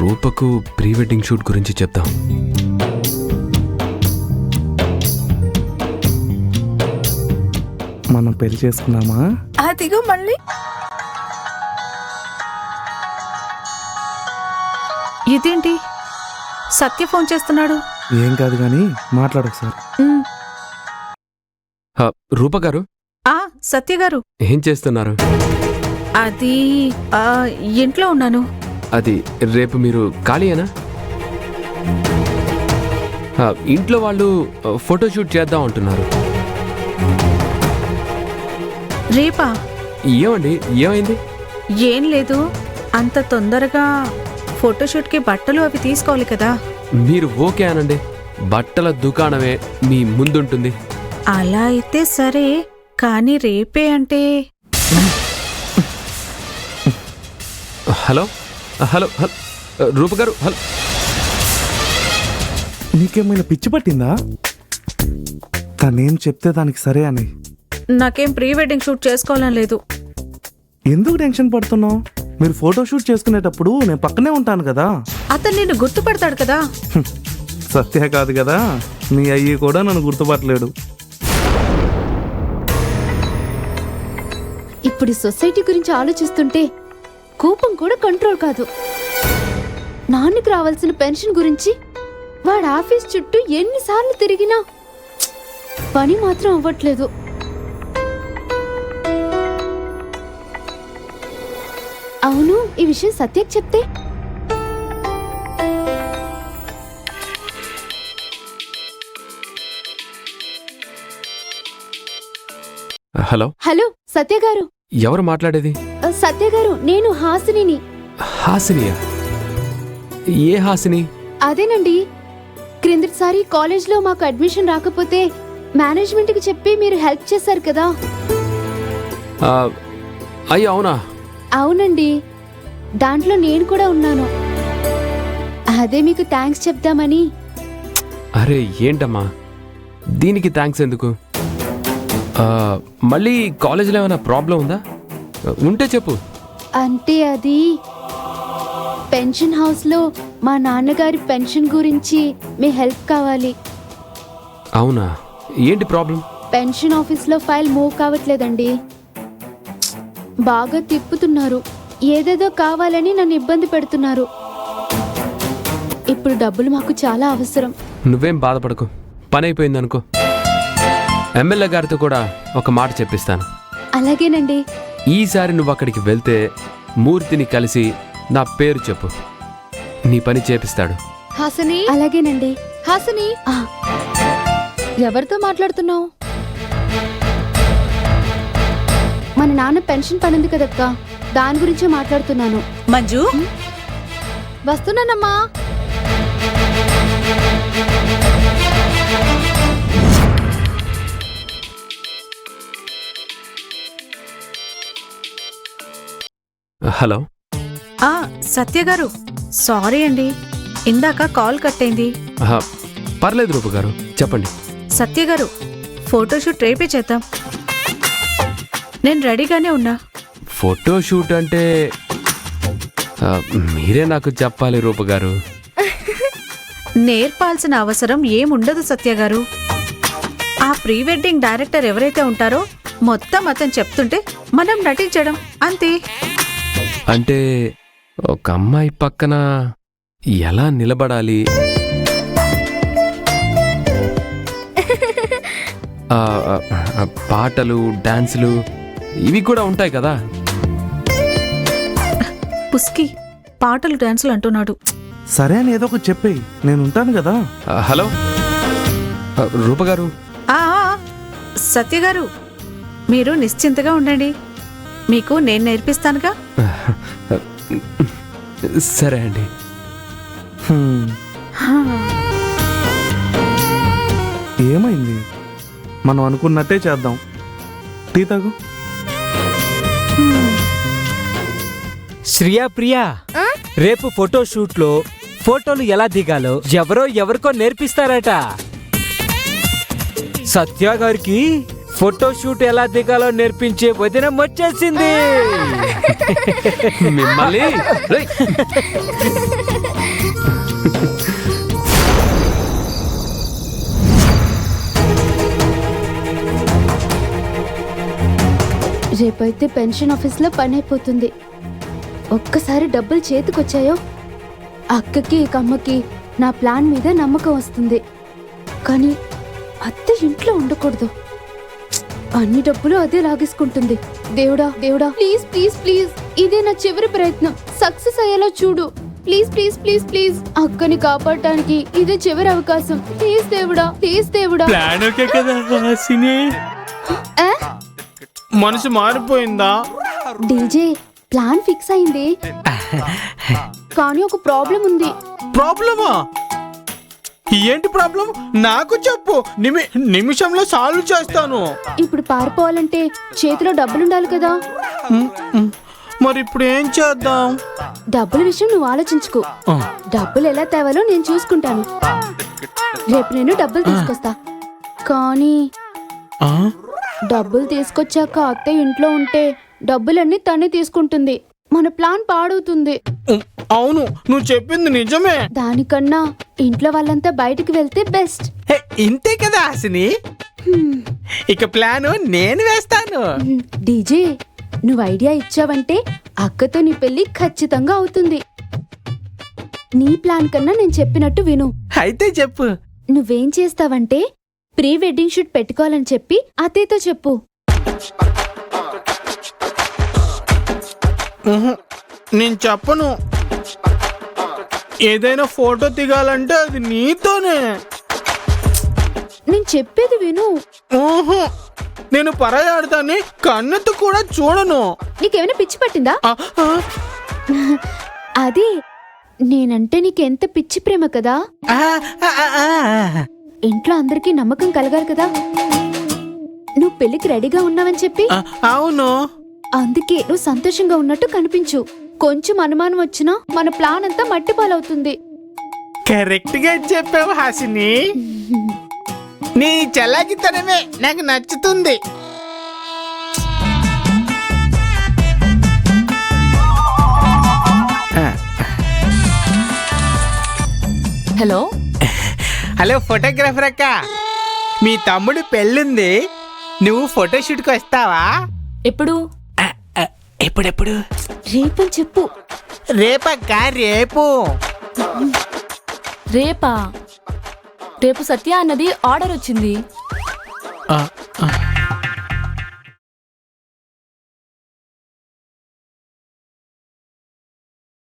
రూపకు pre wedding shoot గురించి చెప్దాం. మనం పెళ్లి చేసుకున్నామా? అదిగో మళ్ళీ ఇదేంటి సత్య ఫోన్ చేస్తున్నాడు? ఏం కాదు గాని మాట్లాడకు సార్. రూప గారు, సత్య గారు ఏం చేస్తున్నారు? అది ఇంట్లో ఉన్నాను. అది రేపు మీరు ఖాళీయేనా? ఇంట్లో వాళ్ళు ఫోటోషూట్ చేద్దాం అంటున్నారు. రేపా? ఏమండి, ఏమైంది? ఏం లేదు, అంత తొందరగా ఫోటోషూట్కి బట్టలు అవి తీసుకోవాలి కదా. మీరు ఓకే అనండి, బట్టల దుకాణమే మీ ముందుంటుంది. అలా అయితే సరే, కానీ రేపే అంటే? హలో హలో హలో రూప గారు, హలో. నీకేమైనా పిచ్చి పట్టిందా? తనేం చెప్తే దానికి సరే అని. నాకేం ప్రీ వెడ్డింగ్ షూట్ చేసుకోవాలని లేదు. ఎందుకు టెన్షన్ పడుతున్నావు? మీరు ఫోటోషూట్ చేసుకునేటప్పుడు నేను పక్కనే ఉంటాను కదా. అతను నిన్ను గుర్తుపడతాడు కదా. సత్య కాదు కదా, నీ అయ్యి కూడా నన్ను గుర్తుపట్టలేడు. ఇప్పుడు సొసైటీ గురించి ఆలోచిస్తుంటే కోపం కూడా కంట్రోల్ కాదు. నాన్నకు రావాల్సిన పెన్షన్ గురించి వాడు ఆఫీస్ చుట్టూ ఎన్నిసార్లు తిరిగినా పని మాత్రం అవ్వట్లేదు. అవును, ఈ విషయం సత్యకి చెప్తే? హలో హలో సత్య గారు. ఎవరు మాట్లాడేది? సత్య గారు, నేను హాసినిని. హాసినియా? ఏ హాసిని? అదేనండి, క్రిందటిసారి కాలేజ్లో మాకు అడ్మిషన్ రాకపోతే మేనేజ్మెంట్కి చెప్పి మీరు హెల్ప్ చేశారు కదా. అయ్యో అవునా? అవునండి, దాంట్లో నేను కూడా ఉన్నాను. అదే మీకు థ్యాంక్స్ చెప్దామని. అరే ఏంటమ్మా, దీనికి థ్యాంక్స్ ఎందుకు? మళ్ళీ కాలేజీలో ఏమైనా ప్రాబ్లం ఉందా? ఉంటే చెప్పు. అంటే అది పెన్షన్ హౌస్లో మా నాన్నగారి పెన్షన్ గురించి మీ హెల్ప్ కావాలి. అవునా? ఏంటి ప్రాబ్లం? పెన్షన్ ఆఫీస్లో ఫైల్ మూవ్ కావట్లేదండి. బాగా తిప్పుతున్నారు, ఏదేదో కావాలని నన్ను ఇబ్బంది పెడుతున్నారు. ఇప్పుడు డబ్బులు మాకు చాలా అవసరం. నువ్వేం బాధపడకు, పని అయిపోయిందనుకో. ఎమ్మెల్యే గారితో కూడా ఒక మాట చెప్పిస్తాను. అలాగేనండి. ఈసారి నువ్వు అక్కడికి వెళ్తే మూర్తిని కలిసి నా పేరు చెప్పు, నీ పని చేపిస్తాడు. హాసిని. అలాగేనండి. హాసిని, ఎవరితో మాట్లాడుతున్నావు? మన నాన్న పెన్షన్ పని ఉంది కదక్క, దాని గురించే మాట్లాడుతున్నాను. మంజు, వస్తున్నానమ్మా. హలో. సత్య గారు, సారీ అండి, ఇందాక కాల్ కట్ అయింది. పర్లేదు రూప గారు, చెప్పండి. సత్య గారు, ఫోటోషూట్ రేపే చేద్దాం. నేను రెడీగానే ఉన్నా. ఫోటోషూట్ అంటే మీరే నాకు చెప్పాలి రూప గారు. నేర్పాల్సిన అవసరం ఏముండదు సత్య గారు. ఆ ప్రీ వెడ్డింగ్ డైరెక్టర్ ఎవరైతే ఉంటారో మొత్తం అతను చెప్తుంటే మనం నటించడం అంతే. అంటే ఒక అమ్మాయి పక్కన ఎలా నిలబడాలి, పాటలు, డాన్సులు ఇవి కూడా ఉంటాయి కదా. పుస్కి పాటలు డాన్సులు అంటున్నాడు. సరే అని ఏదో ఒకటి చెప్పేయి, నేను ఉంటాను కదా. హలో రూప గారు. సత్య గారు, మీరు నిశ్చింతగా ఉండండి, మీకు నేను నేర్పిస్తానుగా. సరే అండి. ఏమైంది? మనం అనుకున్నట్టే చేద్దాం. టీ తాగు. శ్రియా ప్రియా, రేపు ఫోటోషూట్ లో ఫోటోలు ఎలా దిగాలో ఎవరికో నేర్పిస్తారట. సత్య గారికి ఫోటోషూట్ ఎలా దిగాలో నేర్పించే వదినం వచ్చేసింది. మిమ్మల్ని రేపైతే పెన్షన్ ఆఫీస్లో పని అయిపోతుంది. ఒక్కసారి డబ్బులు చేతికొచ్చాయో అక్కకి అమ్మకి నా ప్లాన్ మీద నమ్మకం వస్తుంది. కానీ అత్త ఇంట్లో ఉండకూడదు. అన్ని డబ్బులు అదే లాగేసుకుంటుంది. దేవుడా దేవుడా, ప్లీజ్ ప్లీజ్ ప్లీజ్, ఇదే నా చివరి ప్రయత్నం. సక్సెస్ అయ్యేలా చూడు. ప్లీజ్ ప్లీజ్ ప్లీజ్ ప్లీజ్, అక్కని కాపాడటానికి ఇదే చివరి అవకాశం. ప్లీజ్ దేవుడా, ప్లీజ్ దేవుడా. ప్లాన్ ఓకే కదా హాసిని? ఆ? మనసు మారిపోయిందా? డీజే, ప్లాన్ ఫిక్స్ అయింది, కానీ ఒక ప్రాబ్లం ఉంది. ప్రాబ్లమా? ఏంటి ప్రాబ్లం? నాకు చెప్పు, నిమిషంలో సాల్వ్ చేస్తాను. ఇప్పుడు పారిపోవాలంటే చేతిలో డబ్బులుండాలి కదా. మరి ఇప్పుడు ఏం చేద్దాం? డబ్బుల విషయం నువ్వు ఆలోచించుకో. డబ్బులు ఎలా తేవాలో నేను చూసుకుంటాను. రేపు నేను డబ్బులు తీసుకొస్తా. కానీ డబ్బులు తీసుకొచ్చాక అత్త ఇంట్లో ఉంటే డబ్బులన్నీ తనే తీసుకుంటుంది. మన ప్లాన్ పాడవుతుంది. అవును, నువ్వు చెప్పింది నిజమే. దానికన్నా ఇంట్లో వాళ్ళంతా బయటికి వెళ్తే బెస్ట్. ఇంతే కదా హాసిని, ఇక ప్లాన్ నేను వేస్తాను. డీజే, నువ్వు ఐడియా ఇచ్చావంటే అక్కతో నీ పెళ్లి ఖచ్చితంగా అవుతుంది. నీ ప్లాన్ కన్నా నేను చెప్పినట్టు విను. అయితే చెప్పు. నువ్వేం చేస్తావంటే ప్రీ వెడ్డింగ్ షూట్ పెట్టుకోవాలని చెప్పి అత్తయ్యతో చెప్పు. నేను చెప్పను. ఏదైనా ఫోటో దిగాలంటే అది నీతోనే. నేను చెప్పేది విను. నేను పరాయాడతాన్ని కన్నెత్తు కూడా చూడను. నీకేమైనా పిచ్చి పట్టిందా? ఆ, ఆ, అది నేనంటే నీకెంత పిచ్చి ప్రేమ కదా. ఆ, ఆ, ఆ. ఇంట్లో అందరికీ నమ్మకం కలగాలి కదా. నువ్వు పెళ్లికి రెడీగా ఉన్నావని చెప్పి అవును. అందుకే నువ్వు సంతోషంగా ఉన్నట్టు కనిపించు. కొంచెం అనుమానం వచ్చినా మన ప్లాన్ అంతా మట్టిపాలవుతుంది. కరెక్ట్ గా చెప్పావు హాసిని. నీ చలాకితనమే నాకు నచ్చుతుంది. హలో హలో ఫోటోగ్రాఫర్ అక్క, మీ తమ్ముడు పెళ్ళుంది, నువ్వు ఫోటోషూట్కి వస్తావా? ఎప్పుడు? ఎప్పుడెప్పుడు? రేపని చెప్పు. రేపక్క, రేపు. రేపా? రేపు సత్య అన్నది ఆర్డర్ వచ్చింది.